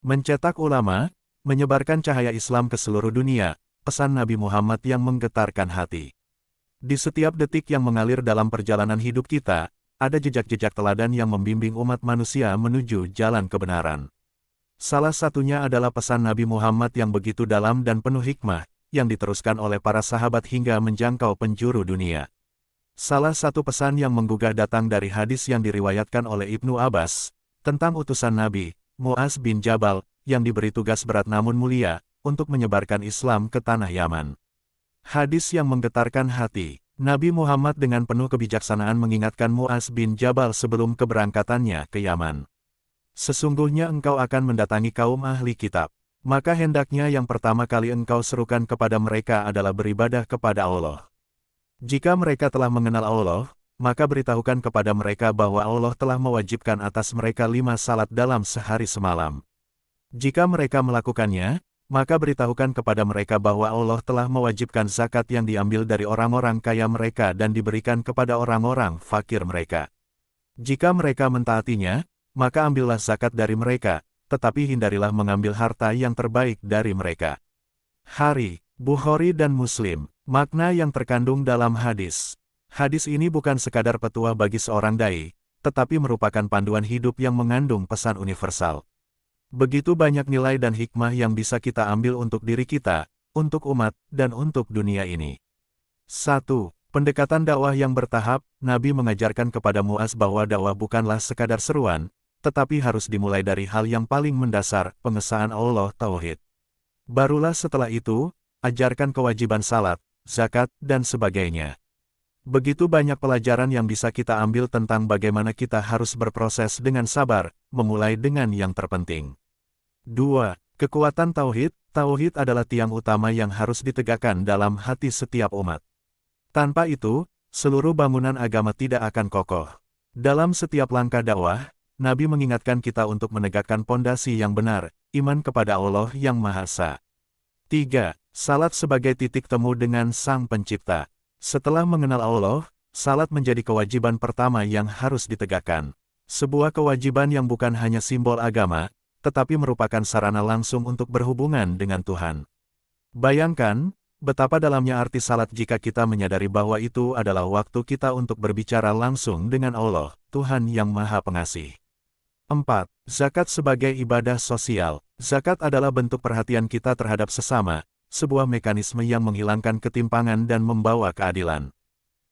Mencetak ulama, menyebarkan cahaya Islam ke seluruh dunia, pesan Nabi Muhammad yang menggetarkan hati. Di setiap detik yang mengalir dalam perjalanan hidup kita, ada jejak-jejak teladan yang membimbing umat manusia menuju jalan kebenaran. Salah satunya adalah pesan Nabi Muhammad yang begitu dalam dan penuh hikmah, yang diteruskan oleh para sahabat hingga menjangkau penjuru dunia. Salah satu pesan yang menggugah datang dari hadis yang diriwayatkan oleh Ibnu Abbas, tentang utusan Nabi, Mu'az bin Jabal, yang diberi tugas berat namun mulia, untuk menyebarkan Islam ke tanah Yaman. Hadis yang menggetarkan hati, Nabi Muhammad dengan penuh kebijaksanaan mengingatkan Mu'az bin Jabal sebelum keberangkatannya ke Yaman. Sesungguhnya engkau akan mendatangi kaum ahli kitab, maka hendaknya yang pertama kali engkau serukan kepada mereka adalah beribadah kepada Allah. Jika mereka telah mengenal Allah, maka beritahukan kepada mereka bahwa Allah telah mewajibkan atas mereka 5 salat dalam sehari semalam. Jika mereka melakukannya, maka beritahukan kepada mereka bahwa Allah telah mewajibkan zakat yang diambil dari orang-orang kaya mereka dan diberikan kepada orang-orang fakir mereka. Jika mereka mentaatinya, maka ambillah zakat dari mereka, tetapi hindarilah mengambil harta yang terbaik dari mereka. Hari, Bukhari dan Muslim. Makna yang terkandung dalam hadis. Hadis ini bukan sekadar petua bagi seorang dai, tetapi merupakan panduan hidup yang mengandung pesan universal. Begitu banyak nilai dan hikmah yang bisa kita ambil untuk diri kita, untuk umat, dan untuk dunia ini. 1. Pendekatan dakwah yang bertahap. Nabi mengajarkan kepada Mu'az bahwa dakwah bukanlah sekadar seruan, tetapi harus dimulai dari hal yang paling mendasar, pengesahan Allah Tauhid. Barulah setelah itu, ajarkan kewajiban salat, zakat, dan sebagainya. Begitu banyak pelajaran yang bisa kita ambil tentang bagaimana kita harus berproses dengan sabar, memulai dengan yang terpenting. 2. Kekuatan Tauhid. Tauhid adalah tiang utama yang harus ditegakkan dalam hati setiap umat. Tanpa itu, seluruh bangunan agama tidak akan kokoh. Dalam setiap langkah dakwah, Nabi mengingatkan kita untuk menegakkan pondasi yang benar, iman kepada Allah yang Maha Esa. 3. Salat sebagai titik temu dengan Sang Pencipta. Setelah mengenal Allah, salat menjadi kewajiban pertama yang harus ditegakkan. Sebuah kewajiban yang bukan hanya simbol agama, tetapi merupakan sarana langsung untuk berhubungan dengan Tuhan. Bayangkan, betapa dalamnya arti salat jika kita menyadari bahwa itu adalah waktu kita untuk berbicara langsung dengan Allah, Tuhan yang Maha Pengasih. 4. Zakat sebagai ibadah sosial. Zakat adalah bentuk perhatian kita terhadap sesama, sebuah mekanisme yang menghilangkan ketimpangan dan membawa keadilan.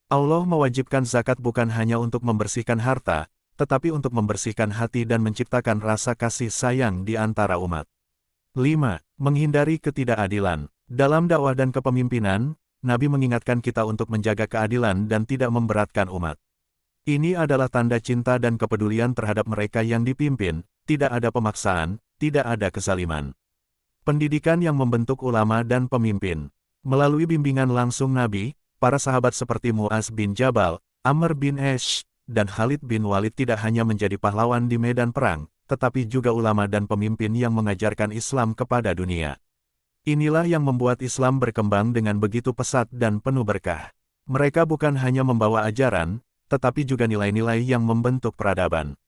Allah mewajibkan zakat bukan hanya untuk membersihkan harta, tetapi untuk membersihkan hati dan menciptakan rasa kasih sayang di antara umat. 5. Menghindari ketidakadilan. Dalam dakwah dan kepemimpinan, Nabi mengingatkan kita untuk menjaga keadilan dan tidak memberatkan umat. Ini adalah tanda cinta dan kepedulian terhadap mereka yang dipimpin, tidak ada pemaksaan, tidak ada kezaliman. Pendidikan yang membentuk ulama dan pemimpin. Melalui bimbingan langsung Nabi, para sahabat seperti Mu'az bin Jabal, Amr bin Ash, dan Khalid bin Walid tidak hanya menjadi pahlawan di medan perang, tetapi juga ulama dan pemimpin yang mengajarkan Islam kepada dunia. Inilah yang membuat Islam berkembang dengan begitu pesat dan penuh berkah. Mereka bukan hanya membawa ajaran, tetapi juga nilai-nilai yang membentuk peradaban.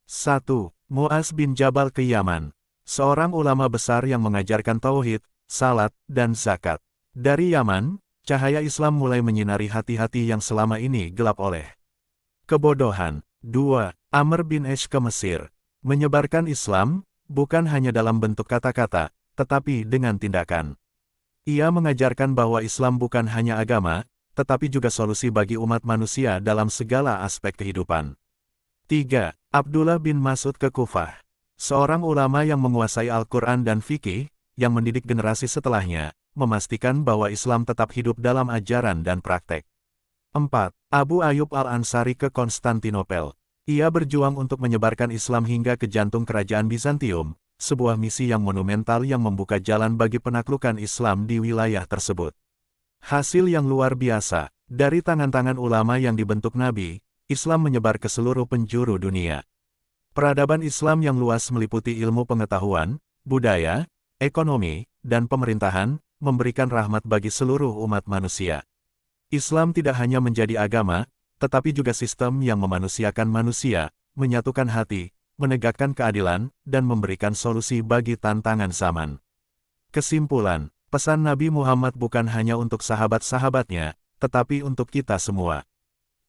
1. Mu'az bin Jabal ke Yaman. Seorang ulama besar yang mengajarkan tauhid, salat, dan zakat. Dari Yaman, cahaya Islam mulai menyinari hati-hati yang selama ini gelap oleh kebodohan. 2. Amr bin Ash ke Mesir. Menyebarkan Islam, bukan hanya dalam bentuk kata-kata, tetapi dengan tindakan. Ia mengajarkan bahwa Islam bukan hanya agama, tetapi juga solusi bagi umat manusia dalam segala aspek kehidupan. 3. Abdullah bin Mas'ud ke Kufah. Seorang ulama yang menguasai Al-Quran dan fikih, yang mendidik generasi setelahnya, memastikan bahwa Islam tetap hidup dalam ajaran dan praktek. 4. Abu Ayyub Al-Ansari ke Konstantinopel. Ia berjuang untuk menyebarkan Islam hingga ke jantung kerajaan Bizantium, sebuah misi yang monumental yang membuka jalan bagi penaklukan Islam di wilayah tersebut. Hasil yang luar biasa, dari tangan-tangan ulama yang dibentuk Nabi, Islam menyebar ke seluruh penjuru dunia. Peradaban Islam yang luas meliputi ilmu pengetahuan, budaya, ekonomi, dan pemerintahan, memberikan rahmat bagi seluruh umat manusia. Islam tidak hanya menjadi agama, tetapi juga sistem yang memanusiakan manusia, menyatukan hati, menegakkan keadilan, dan memberikan solusi bagi tantangan zaman. Kesimpulan, pesan Nabi Muhammad bukan hanya untuk sahabat-sahabatnya, tetapi untuk kita semua.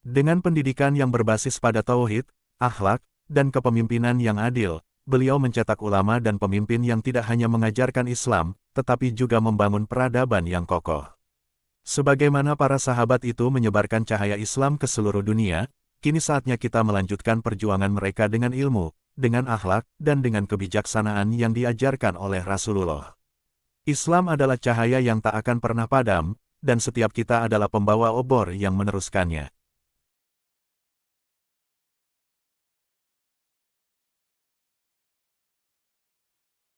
Dengan pendidikan yang berbasis pada tauhid, akhlak, dan kepemimpinan yang adil, beliau mencetak ulama dan pemimpin yang tidak hanya mengajarkan Islam, tetapi juga membangun peradaban yang kokoh. Sebagaimana para sahabat itu menyebarkan cahaya Islam ke seluruh dunia, kini saatnya kita melanjutkan perjuangan mereka dengan ilmu, dengan akhlak, dan dengan kebijaksanaan yang diajarkan oleh Rasulullah. Islam adalah cahaya yang tak akan pernah padam, dan setiap kita adalah pembawa obor yang meneruskannya.